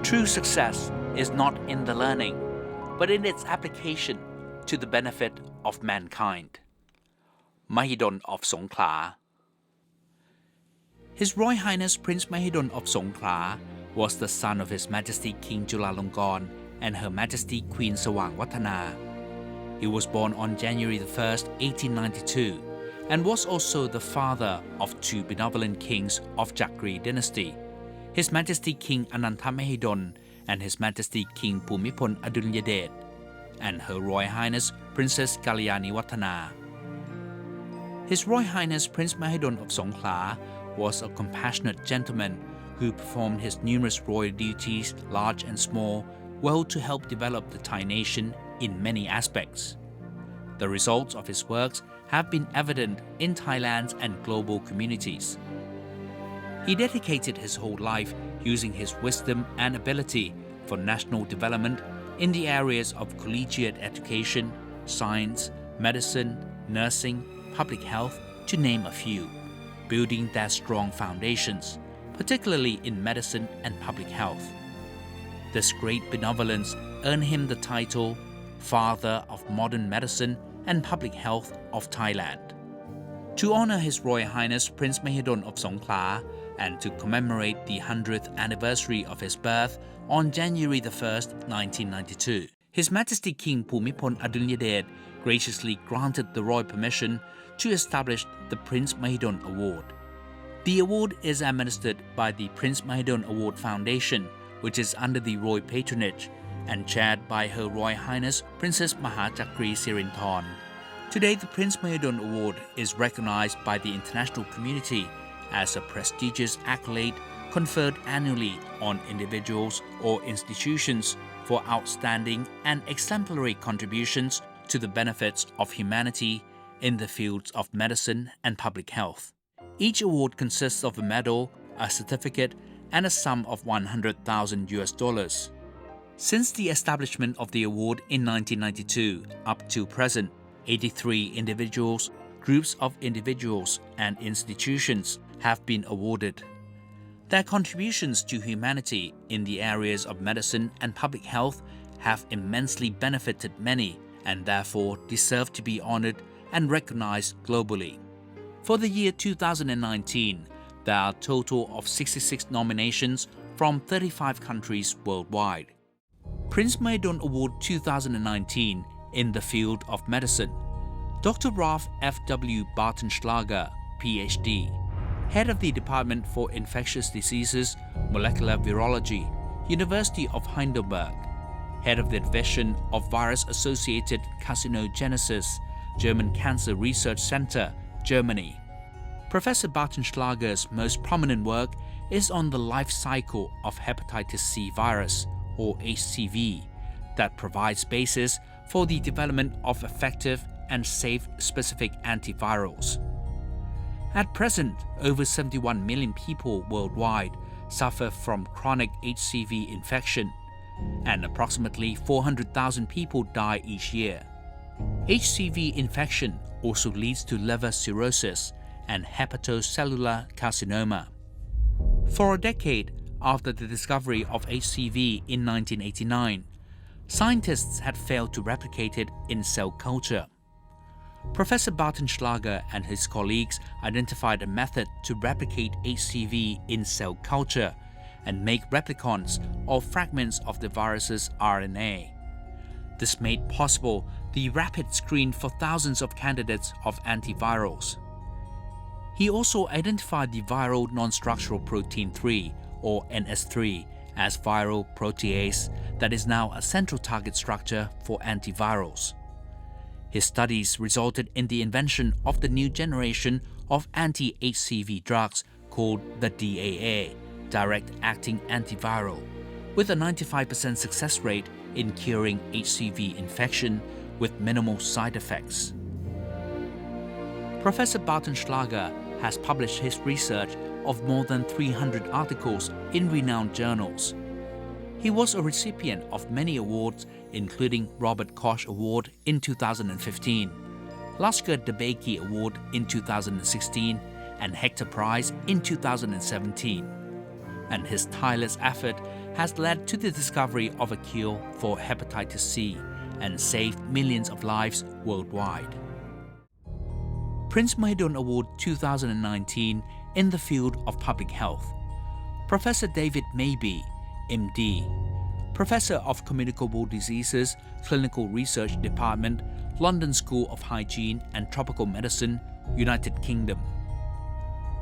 True success is not in the learning, but in its application to the benefit of mankind. Mahidol of Songkhla. His Royal Highness Prince Mahidol of Songkhla was the son of His Majesty King Chulalongkorn and Her Majesty Queen Sawangwattana. He was born on January 1st, 1892, and was also the father of two benevolent kings of Chakri dynasty, His Majesty King Ananta Mahidol and His Majesty King Bhumibol Adulyadej, and Her Royal Highness Princess Kalyani Wattana. His Royal Highness Prince Mahidol of Songkhla was a compassionate gentleman who performed his numerous royal duties, large and small, well to help develop the Thai nation in many aspects. The results of his works have been evident in Thailand's and global communities. He dedicated his whole life using his wisdom and ability for national development in the areas of collegiate education, science, medicine, nursing, public health, to name a few, building their strong foundations, particularly in medicine and public health. This great benevolence earned him the title Father of Modern Medicine and Public Health of Thailand. To honor His Royal Highness Prince Mahidol of Songkhla and to commemorate the 100th anniversary of his birth on January 1st, 1992, His Majesty King Bhumibol Adulyadej graciously granted the royal permission to establish the Prince Mahidol Award. The award is administered by the Prince Mahidol Award Foundation, which is under the royal patronage and chaired by Her Royal Highness Princess Mahachakri Sirinthorn. Today, the Prince Mahidol Award is recognized by the international community as a prestigious accolade conferred annually on individuals or institutions for outstanding and exemplary contributions to the benefits of humanity in the fields of medicine and public health. Each award consists of a medal, a certificate, and a sum of $100,000. Since the establishment of the award in 1992 up to present, 83 individuals, groups of individuals, and institutions have been awarded. Their contributions to humanity in the areas of medicine and public health have immensely benefited many and therefore deserve to be honored and recognized globally. For the year 2019, there are a total of 66 nominations from 35 countries worldwide. Prince Mahidol Award 2019 in the field of medicine. Dr. Ralph F.W. Bartenschlager, Ph.D., Head of the Department for Infectious Diseases, Molecular Virology, University of Heidelberg, Head of the Division of Virus-Associated Carcinogenesis, German Cancer Research Center, Germany. Professor Bartenschlager's most prominent work is on the life cycle of hepatitis C virus, or HCV, that provides basis for the development of effective and safe specific antivirals. At present, over 71 million people worldwide suffer from chronic HCV infection, and approximately 400,000 people die each year. HCV infection also leads to liver cirrhosis and hepatocellular carcinoma. For a decade after the discovery of HCV in 1989, scientists had failed to replicate it in cell culture. Professor Bartenschlager and his colleagues identified a method to replicate HCV in cell culture and make replicons or fragments of the virus's RNA. This made possible the rapid screen for thousands of candidates of antivirals. He also identified the viral non-structural protein 3, or NS3, as viral protease that is now a central target structure for antivirals. His studies resulted in the invention of the new generation of anti-HCV drugs called the DAA, direct-acting antiviral, with a 95% success rate in curing HCV infection with minimal side effects. Professor Bartenschlager has published his research of more than 300 articles in renowned journals. He was a recipient of many awards, including Robert Koch Award in 2015, Lasker DeBakey Award in 2016, and Hector Prize in 2017. And his tireless effort has led to the discovery of a cure for hepatitis C and saved millions of lives worldwide. Prince Mahidol Award 2019 in the field of public health. Professor David Maybe, MD, Professor of Communicable Diseases, Clinical Research Department, London School of Hygiene and Tropical Medicine, United Kingdom.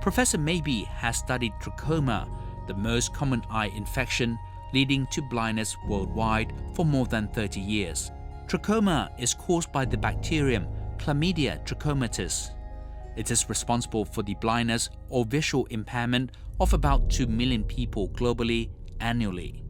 Professor Maybe has studied trachoma, the most common eye infection leading to blindness worldwide for more than 30 years. Trachoma is caused by the bacterium Chlamydia trachomatis. It is responsible for the blindness or visual impairment of about 2 million people globally annually.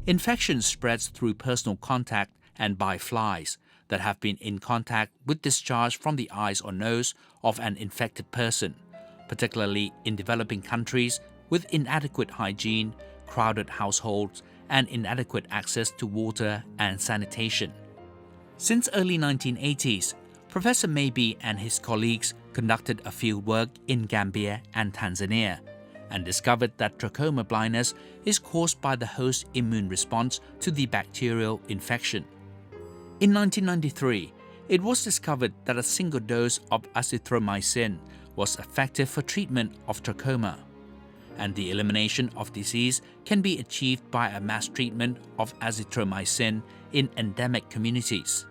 Infection spreads through personal contact and by flies that have been in contact with discharge from the eyes or nose of an infected person, particularly in developing countries with inadequate hygiene, crowded households, and inadequate access to water and sanitation. Since early 1980s, Professor Maybe and his colleagues conducted a fieldwork in Gambia and Tanzania and discovered that trachoma blindness is caused by the host's immune response to the bacterial infection. In 1993, it was discovered that a single dose of azithromycin was effective for treatment of trachoma, and the elimination of disease can be achieved by a mass treatment of azithromycin in endemic communities.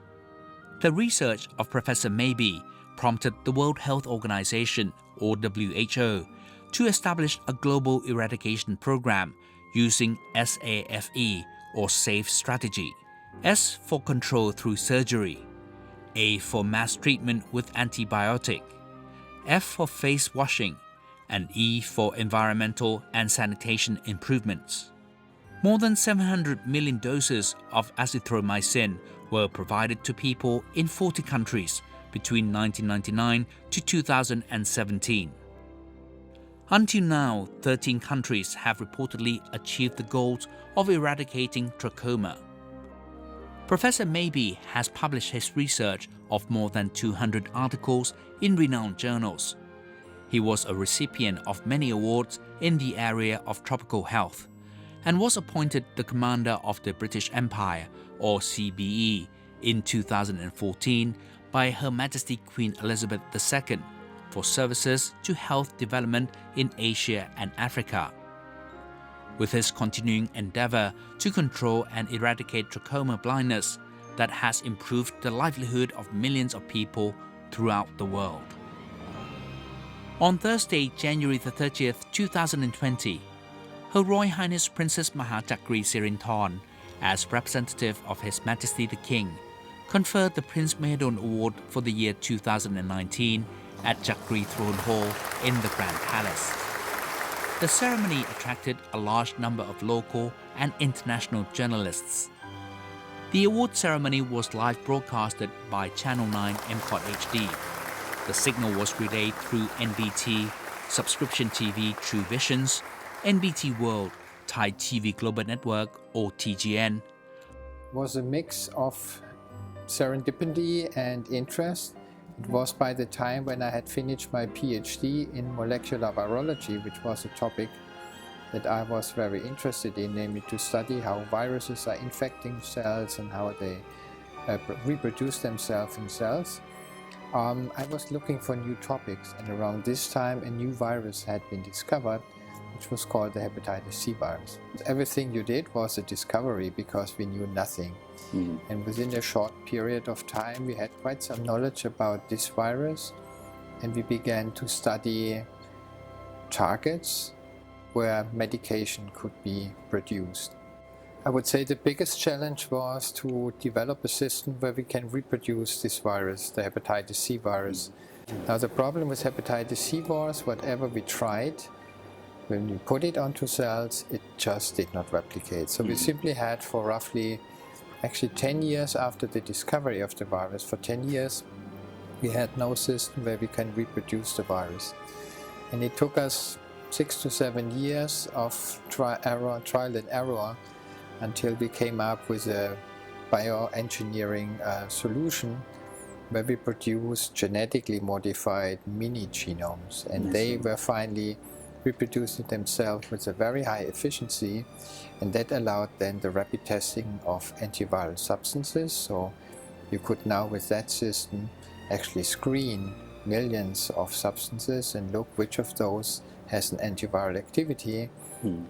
The research of Professor Maybe prompted the World Health Organization, or WHO, to establish a global eradication program using SAFE, or SAFE strategy. S for control through surgery, A for mass treatment with antibiotic, F for face washing, and E for environmental and sanitation improvements. More than 700 million doses of azithromycin were provided to people in 40 countries between 1999 to 2017. Until now, 13 countries have reportedly achieved the goals of eradicating trachoma. Professor Maybe has published his research of more than 200 articles in renowned journals. He was a recipient of many awards in the area of tropical health and was appointed the Commander of the British Empire, or CBE, in 2014 by Her Majesty Queen Elizabeth II for services to health development in Asia and Africa. With his continuing endeavor to control and eradicate trachoma blindness that has improved the livelihood of millions of people throughout the world. On Thursday, January 30th, 2020, Her Royal Highness Princess Mahachakri Sirinthorn, as representative of His Majesty the King, conferred the Prince Mahidol Award for the year 2019 at Chakri Throne Hall in the Grand Palace. The ceremony attracted a large number of local and international journalists. The award ceremony was live broadcasted by Channel 9 MCOT HD. The signal was relayed through NBT, Subscription TV True Visions, NBT World, Thai TV Global Network or TGN. It was a mix of serendipity and interest. It was by the time when I had finished my PhD in molecular virology, which was a topic that I was very interested in, namely to study how viruses are infecting cells and how they reproduce themselves in cells. I was looking for new topics, and around this time a new virus had been discovered, which was called the hepatitis C virus. Everything you did was a discovery because we knew nothing. And within a short period of time we had quite some knowledge about this virus, and we began to study targets where medication could be produced. I would say the biggest challenge was to develop a system where we can reproduce this virus, the hepatitis C virus. Now the problem with hepatitis C was whatever we tried, when we put it onto cells, it just did not replicate. So we simply had for roughly, actually 10 years after the discovery of the virus, for 10 years we had no system where we can reproduce the virus. And it took us 6 to 7 years of trial and error until we came up with a bioengineering solution where we produced genetically modified mini genomes, and they were finally reproducing themselves with a very high efficiency, and that allowed then the rapid testing of antiviral substances. So you could now with that system actually screen millions of substances and look which of those has an antiviral activity.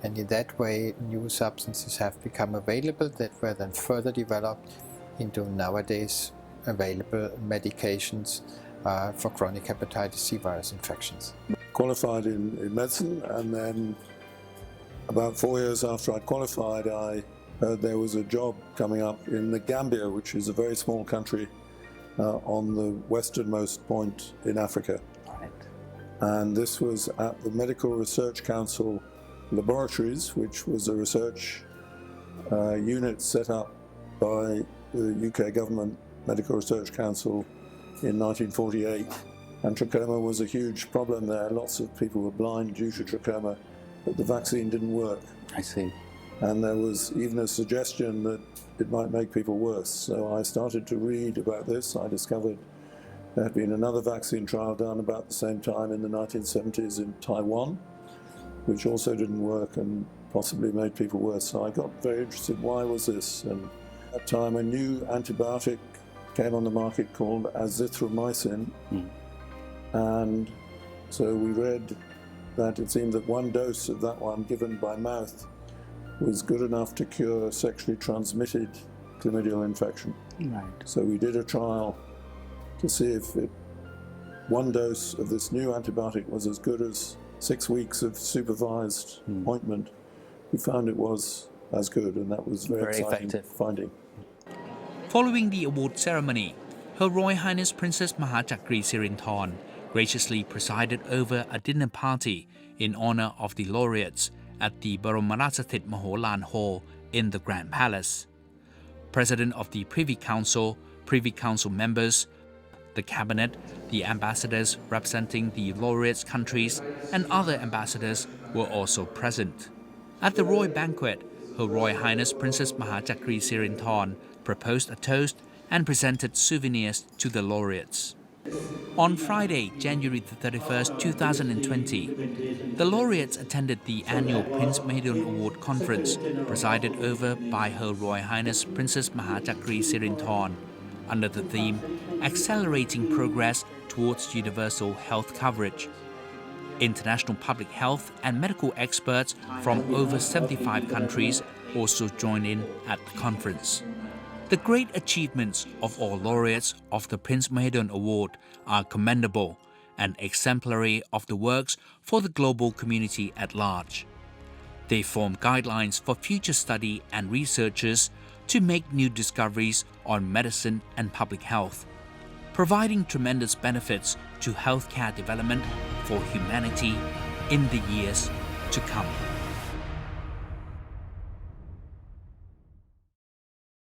And in that way new substances have become available that were then further developed into nowadays available medications for chronic hepatitis C virus infections. Qualified in medicine, and then about 4 years after I'd qualified, I heard there was a job coming up in the Gambia, which is a very small country on the westernmost point in Africa. And this was at the Medical Research Council Laboratories, which was a research unit set up by the UK government Medical Research Council in 1948. And trachoma was a huge problem there. Lots of people were blind due to trachoma, but the vaccine didn't work. I see. And there was even a suggestion that it might make people worse. So I started to read about this. I discovered there had been another vaccine trial done about the same time in the 1970s in Taiwan, which also didn't work and possibly made people worse. So I got very interested, why was this? And at that time a new antibiotic came on the market called azithromycin. And so we read that it seemed that one dose of that one given by mouth was good enough to cure sexually transmitted chlamydial infection. Right. So we did a trial to see if one dose of this new antibiotic was as good as 6 weeks of supervised ointment. We found it was as good, and that was very exciting effective finding. Following the award ceremony, Her Royal Highness Princess Mahachakri Sirinthorn graciously presided over a dinner party in honor of the laureates at the Boromarasatthit Maholan Hall in the Grand Palace. President of the Privy Council members, the cabinet, the ambassadors representing the laureates' countries, and other ambassadors were also present. At the royal banquet, Her Royal Highness Princess Mahachakri Sirinthorn proposed a toast and presented souvenirs to the laureates. On Friday, January 31st, 2020, the laureates attended the annual Prince Mahidol Award Conference presided over by Her Royal Highness Princess Mahachakri Sirinthorn under the theme Accelerating Progress Towards Universal Health Coverage. International public health and medical experts from over 75 countries also joined in at the conference. The great achievements of all laureates of the Prince Mahidol Award are commendable and exemplary of the works for the global community at large. They form guidelines for future study and researchers to make new discoveries on medicine and public health, providing tremendous benefits to healthcare development for humanity in the years to come.